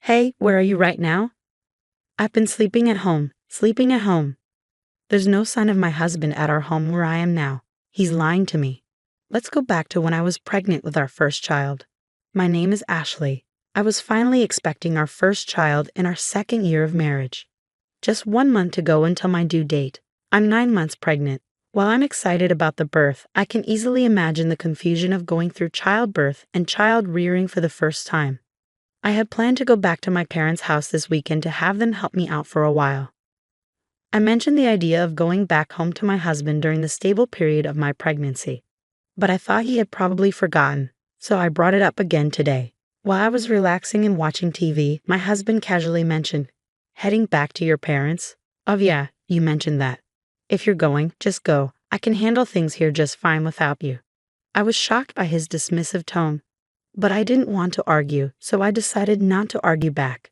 Hey, where are you right now? I've been sleeping at home, sleeping at home. There's no sign of my husband at our home where I am now. He's lying to me. Let's go back to when I was pregnant with our first child. My name is Ashley. I was finally expecting our first child in our second year of marriage. Just 1 month to go until my due date. I'm 9 months pregnant. While I'm excited about the birth, I can easily imagine the confusion of going through childbirth and child rearing for the first time. I had planned to go back to my parents' house this weekend to have them help me out for a while. I mentioned the idea of going back home to my husband during the stable period of my pregnancy, but I thought he had probably forgotten, so I brought it up again today. While I was relaxing and watching TV, my husband casually mentioned, "Heading back to your parents? Oh yeah, you mentioned that. If you're going, just go. I can handle things here just fine without you." I was shocked by his dismissive tone, but I didn't want to argue, so I decided not to argue back.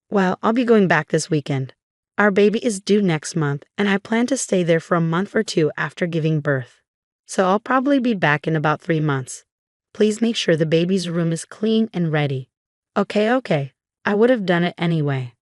"Well, I'll be going back this weekend. Our baby is due next month, and I plan to stay there for a month or two after giving birth. So I'll probably be back in about 3 months. Please make sure the baby's room is clean and ready." Okay. I would have done it anyway.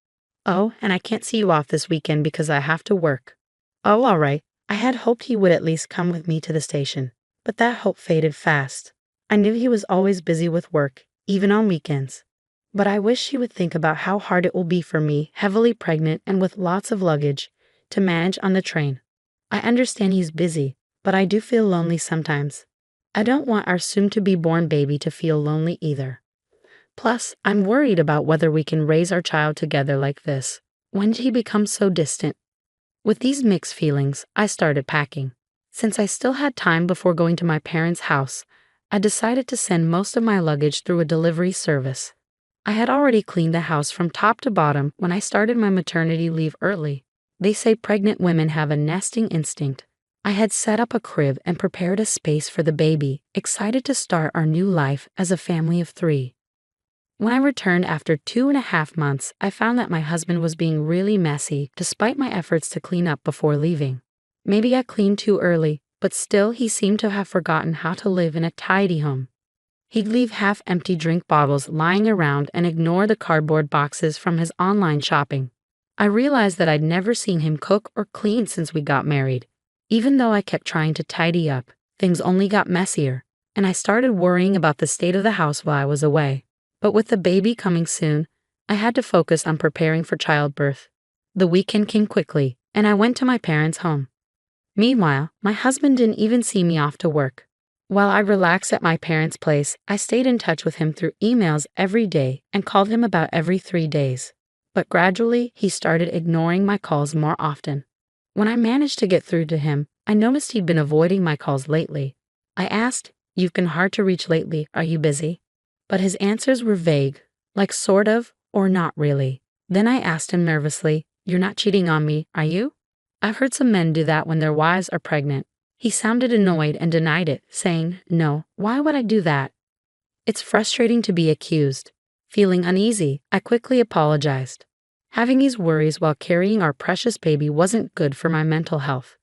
"Oh, and I can't see you off this weekend because I have to work." "Oh, all right." I had hoped he would at least come with me to the station, but that hope faded fast. I knew he was always busy with work, even on weekends. But I wish he would think about how hard it will be for me, heavily pregnant and with lots of luggage, to manage on the train. I understand he's busy, but I do feel lonely sometimes. I don't want our soon-to-be-born baby to feel lonely either. Plus, I'm worried about whether we can raise our child together like this. When did he become so distant? With these mixed feelings, I started packing. Since I still had time before going to my parents' house, I decided to send most of my luggage through a delivery service. I had already cleaned the house from top to bottom when I started my maternity leave early. They say pregnant women have a nesting instinct. I had set up a crib and prepared a space for the baby, excited to start our new life as a family of 3. When I returned after 2.5 months, I found that my husband was being really messy despite my efforts to clean up before leaving. Maybe I cleaned too early, but still he seemed to have forgotten how to live in a tidy home. He'd leave half-empty drink bottles lying around and ignore the cardboard boxes from his online shopping. I realized that I'd never seen him cook or clean since we got married. Even though I kept trying to tidy up, things only got messier, and I started worrying about the state of the house while I was away. But with the baby coming soon, I had to focus on preparing for childbirth. The weekend came quickly, and I went to my parents' home. Meanwhile, my husband didn't even see me off to work. While I relaxed at my parents' place, I stayed in touch with him through emails every day and called him about every 3 days. But gradually, he started ignoring my calls more often. When I managed to get through to him, I noticed he'd been avoiding my calls lately. I asked, "You've been hard to reach lately, are you busy?" But his answers were vague, like sort of or not really. Then I asked him nervously, "You're not cheating on me, are you?" I've heard some men do that when their wives are pregnant. He sounded annoyed and denied it, saying, "No, why would I do that?" It's frustrating to be accused. Feeling uneasy, I quickly apologized. Having these worries while carrying our precious baby wasn't good for my mental health.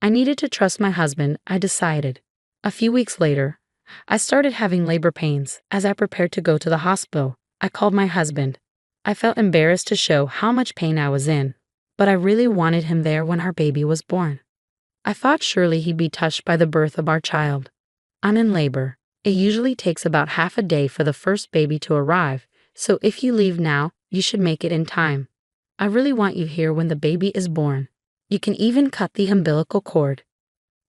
I needed to trust my husband, I decided. A few weeks later, I started having labor pains. As I prepared to go to the hospital, I called my husband. I felt embarrassed to show how much pain I was in, but I really wanted him there when our baby was born. I thought surely he'd be touched by the birth of our child. I'm in labor. It usually takes about half a day for the first baby to arrive, so if you leave now, you should make it in time. I really want you here when the baby is born. You can even cut the umbilical cord.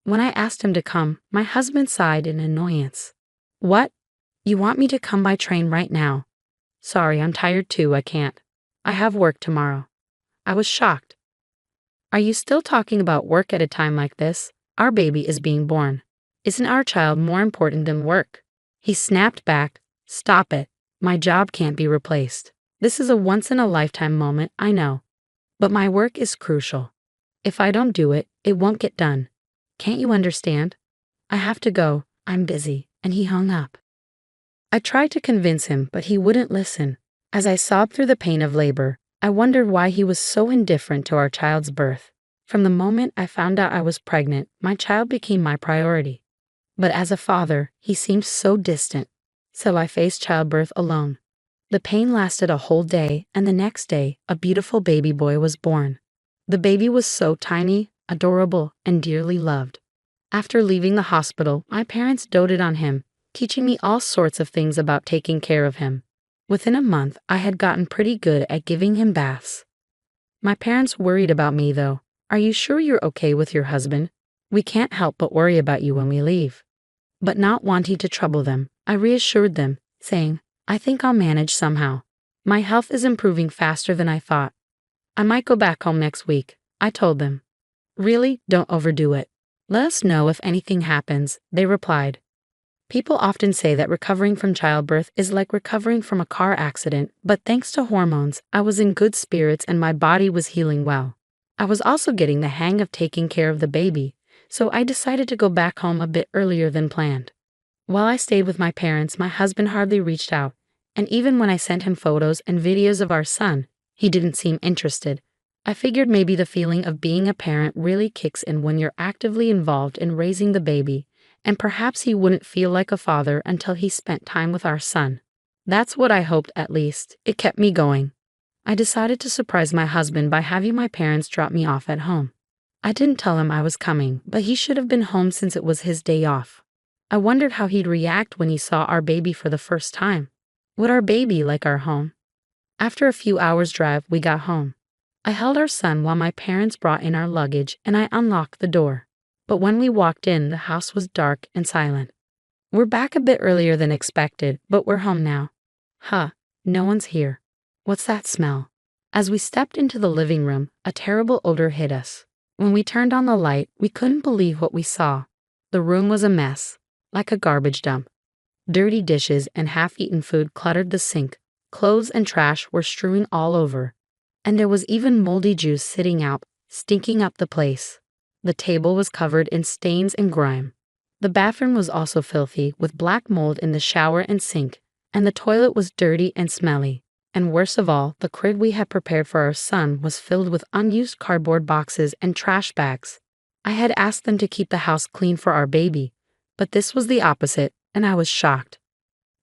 When I asked him to come, my husband sighed in annoyance. "What? You want me to come by train right now?" "Sorry, I'm tired too, I can't. I have work tomorrow." I was shocked. "Are you still talking about work at a time like this? Our baby is being born. Isn't our child more important than work?" He snapped back, "Stop it. My job can't be replaced. This is a once-in-a-lifetime moment, I know. But my work is crucial. If I don't do it, it won't get done. Can't you understand? I have to go. I'm busy." And he hung up. I tried to convince him, but he wouldn't listen. As I sobbed through the pain of labor, I wondered why he was so indifferent to our child's birth. From the moment I found out I was pregnant, my child became my priority. But as a father, he seemed so distant. So I faced childbirth alone. The pain lasted a whole day, and the next day, a beautiful baby boy was born. The baby was so tiny, adorable, and dearly loved. After leaving the hospital, my parents doted on him, teaching me all sorts of things about taking care of him. Within a month, I had gotten pretty good at giving him baths. My parents worried about me, though. "Are you sure you're okay with your husband? We can't help but worry about you when we leave." But not wanting to trouble them, I reassured them, saying, "I think I'll manage somehow. My health is improving faster than I thought. I might go back home next week," I told them. "Really, don't overdo it. Let us know if anything happens," they replied. People often say that recovering from childbirth is like recovering from a car accident, but thanks to hormones, I was in good spirits and my body was healing well. I was also getting the hang of taking care of the baby, so I decided to go back home a bit earlier than planned. While I stayed with my parents, my husband hardly reached out, and even when I sent him photos and videos of our son, he didn't seem interested. I figured maybe the feeling of being a parent really kicks in when you're actively involved in raising the baby, and perhaps he wouldn't feel like a father until he spent time with our son. That's what I hoped, at least. It kept me going. I decided to surprise my husband by having my parents drop me off at home. I didn't tell him I was coming, but he should have been home since it was his day off. I wondered how he'd react when he saw our baby for the first time. Would our baby like our home? After a few hours' drive, we got home. I held our son while my parents brought in our luggage, and I unlocked the door. But when we walked in, the house was dark and silent. "We're back a bit earlier than expected, but we're home now." "Huh, no one's here. What's that smell?" As we stepped into the living room, a terrible odor hit us. When we turned on the light, we couldn't believe what we saw. The room was a mess, like a garbage dump. Dirty dishes and half-eaten food cluttered the sink. Clothes and trash were strewn all over. And there was even moldy juice sitting out, stinking up the place. The table was covered in stains and grime. The bathroom was also filthy, with black mold in the shower and sink, and the toilet was dirty and smelly. And worst of all, the crib we had prepared for our son was filled with unused cardboard boxes and trash bags. I had asked them to keep the house clean for our baby, but this was the opposite, and I was shocked.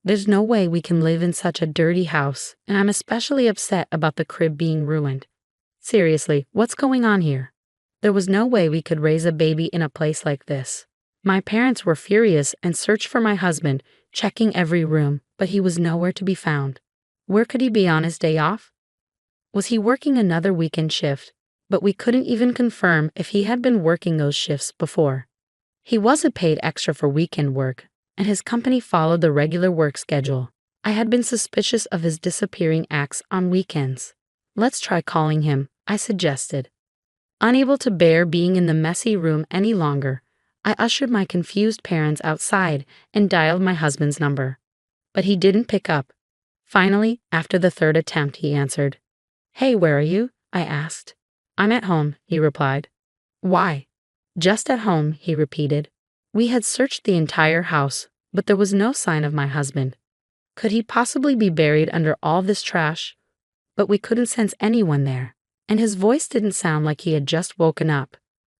There's no way we can live in such a dirty house, and I'm especially upset about the crib being ruined. Seriously, what's going on here? There was no way we could raise a baby in a place like this. My parents were furious and searched for my husband, checking every room, but he was nowhere to be found. Where could he be on his day off? Was he working another weekend shift? But we couldn't even confirm if he had been working those shifts before. He wasn't paid extra for weekend work, and his company followed the regular work schedule. I had been suspicious of his disappearing acts on weekends. "Let's try calling him," I suggested. Unable to bear being in the messy room any longer, I ushered my confused parents outside and dialed my husband's number. But he didn't pick up. Finally, after the third attempt, he answered. "Hey, where are you?" I asked. "I'm at home," he replied. "Why?" "Just at home," he repeated. We had searched the entire house, but there was no sign of my husband. Could he possibly be buried under all this trash? But we couldn't sense anyone there, and his voice didn't sound like he had just woken up.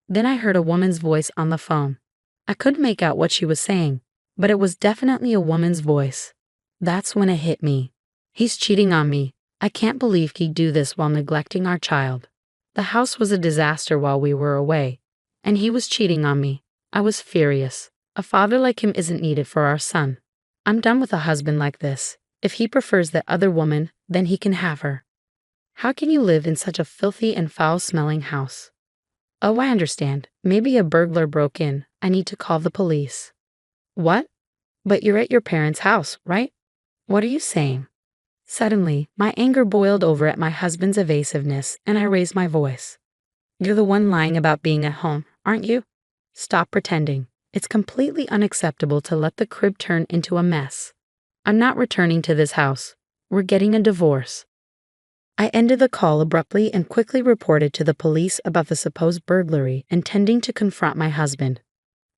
Then I heard a woman's voice on the phone. I couldn't make out what she was saying, but it was definitely a woman's voice. That's when it hit me. He's cheating on me. I can't believe he'd do this while neglecting our child. The house was a disaster while we were away, and he was cheating on me. I was furious. A father like him isn't needed for our son. I'm done with a husband like this. If he prefers that other woman, then he can have her. How can you live in such a filthy and foul-smelling house? Oh, I understand. Maybe a burglar broke in. I need to call the police. What? But you're at your parents' house, right? What are you saying? Suddenly, my anger boiled over at my husband's evasiveness, and I raised my voice. You're the one lying about being at home, aren't you? Stop pretending. It's completely unacceptable to let the crib turn into a mess. I'm not returning to this house. We're getting a divorce. I ended the call abruptly and quickly reported to the police about the supposed burglary, intending to confront my husband.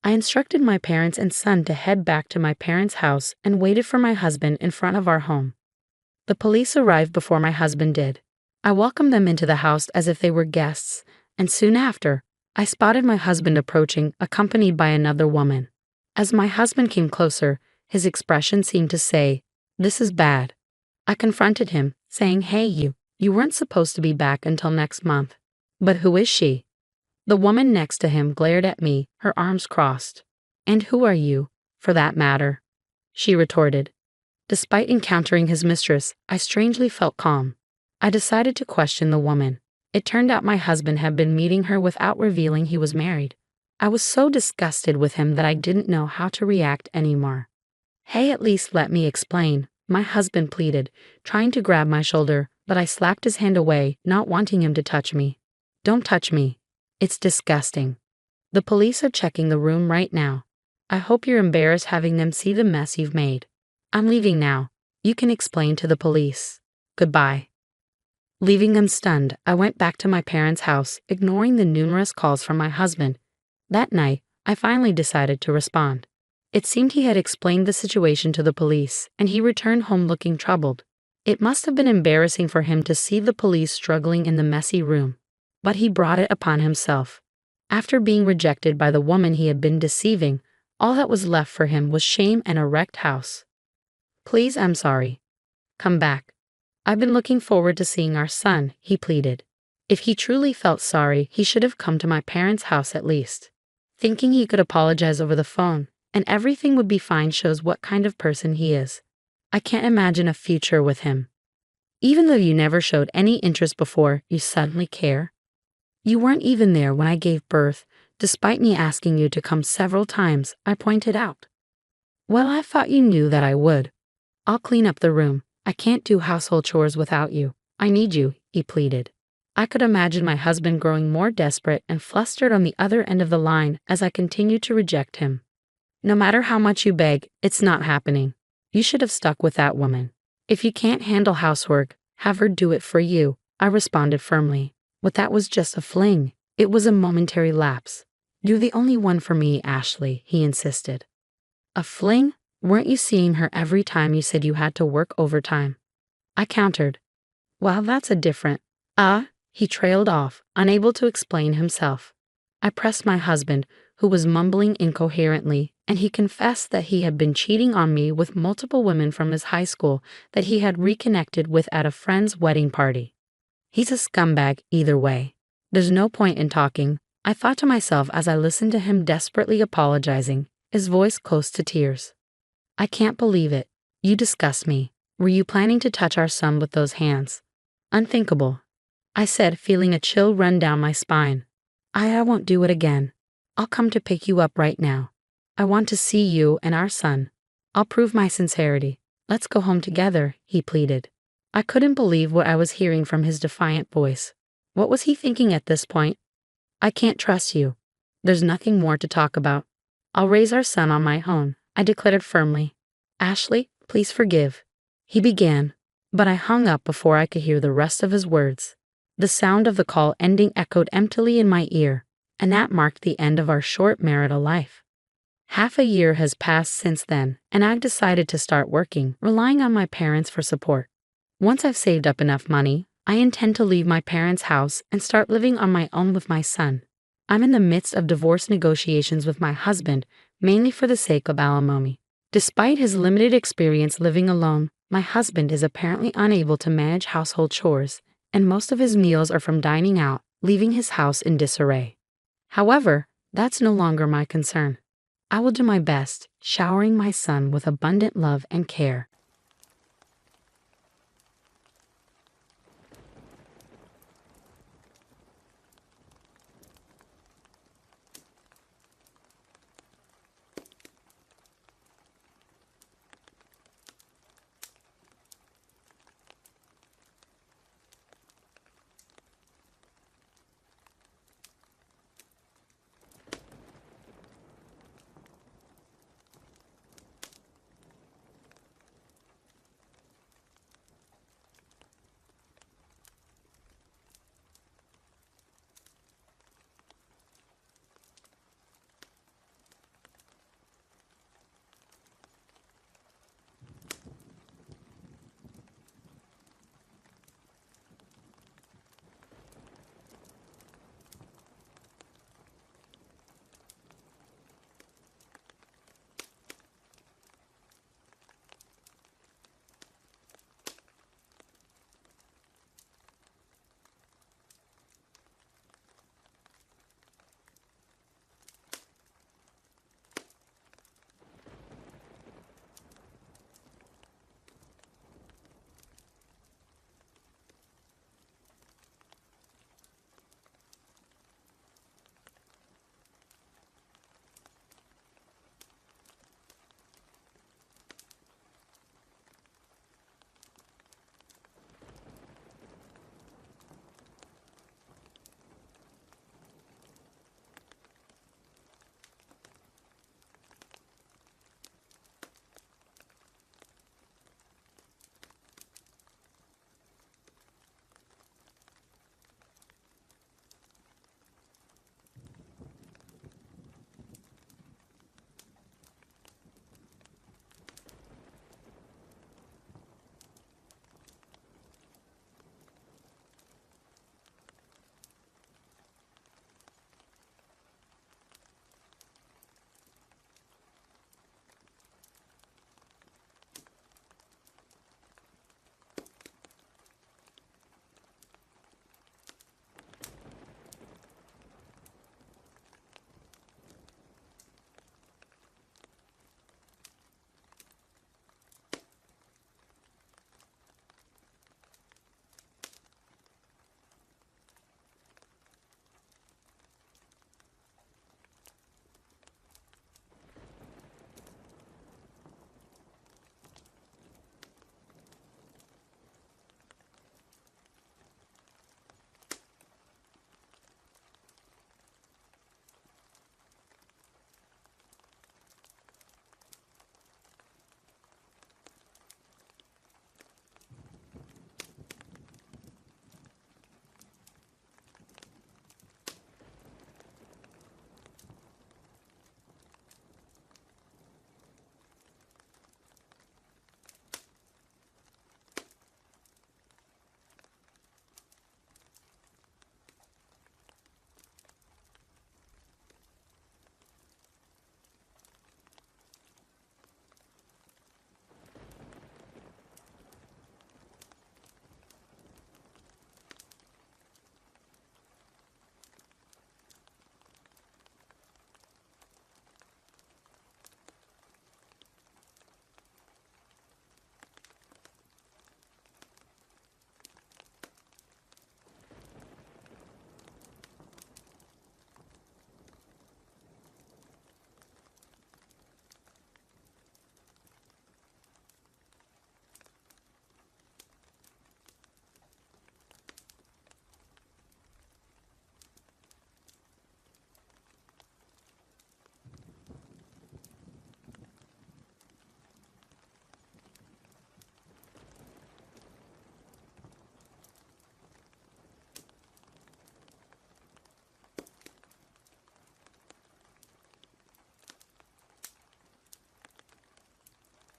I instructed my parents and son to head back to my parents' house and waited for my husband in front of our home. The police arrived before my husband did. I welcomed them into the house as if they were guests, and soon after, I spotted my husband approaching, accompanied by another woman. As my husband came closer, his expression seemed to say, "This is bad." I confronted him, saying, "Hey, you weren't supposed to be back until next month." "But who is she?" The woman next to him glared at me, her arms crossed. "And who are you, for that matter?" she retorted. Despite encountering his mistress, I strangely felt calm. I decided to question the woman. It turned out my husband had been meeting her without revealing he was married. I was so disgusted with him that I didn't know how to react anymore. "Hey, at least let me explain," my husband pleaded, trying to grab my shoulder, but I slapped his hand away, not wanting him to touch me. "Don't touch me. It's disgusting. The police are checking the room right now. I hope you're embarrassed having them see the mess you've made. I'm leaving now. You can explain to the police. Goodbye." Leaving them stunned, I went back to my parents' house, ignoring the numerous calls from my husband. That night, I finally decided to respond. It seemed he had explained the situation to the police, and he returned home looking troubled. It must have been embarrassing for him to see the police struggling in the messy room, but he brought it upon himself. After being rejected by the woman he had been deceiving, all that was left for him was shame and a wrecked house. "Please, I'm sorry. Come back. I've been looking forward to seeing our son," he pleaded. If he truly felt sorry, he should have come to my parents' house at least. Thinking he could apologize over the phone, and everything would be fine shows what kind of person he is. I can't imagine a future with him. Even though you never showed any interest before, you suddenly care? You weren't even there when I gave birth, despite me asking you to come several times, I pointed out. "Well, I thought you knew that I would. I'll clean up the room. I can't do household chores without you. I need you," he pleaded. I could imagine my husband growing more desperate and flustered on the other end of the line as I continued to reject him. "No matter how much you beg, it's not happening. You should have stuck with that woman. If you can't handle housework, have her do it for you," I responded firmly. "But that was just a fling. It was a momentary lapse. You're the only one for me, Ashley," he insisted. "A fling? Weren't you seeing her every time you said you had to work overtime?" I countered. "Well, that's a different—" He trailed off, unable to explain himself. I pressed my husband, who was mumbling incoherently, and he confessed that he had been cheating on me with multiple women from his high school that he had reconnected with at a friend's wedding party. He's a scumbag either way. There's no point in talking, I thought to myself as I listened to him desperately apologizing, his voice close to tears. "I can't believe it. You disgust me. Were you planning to touch our son with those hands?" "Unthinkable," I said, feeling a chill run down my spine. I won't do it again. I'll come to pick you up right now. I want to see you and our son. I'll prove my sincerity. Let's go home together," he pleaded. I couldn't believe what I was hearing from his defiant voice. What was he thinking at this point? "I can't trust you. There's nothing more to talk about. I'll raise our son on my own," I declared firmly. "Ashley, please forgive," he began, but I hung up before I could hear the rest of his words. The sound of the call ending echoed emptily in my ear, and that marked the end of our short marital life. Half a year has passed since then, and I've decided to start working, relying on my parents for support. Once I've saved up enough money, I intend to leave my parents' house and start living on my own with my son. I'm in the midst of divorce negotiations with my husband, mainly for the sake of alimony. Despite his limited experience living alone, my husband is apparently unable to manage household chores, and most of his meals are from dining out, leaving his house in disarray. However, that's no longer my concern. I will do my best, showering my son with abundant love and care.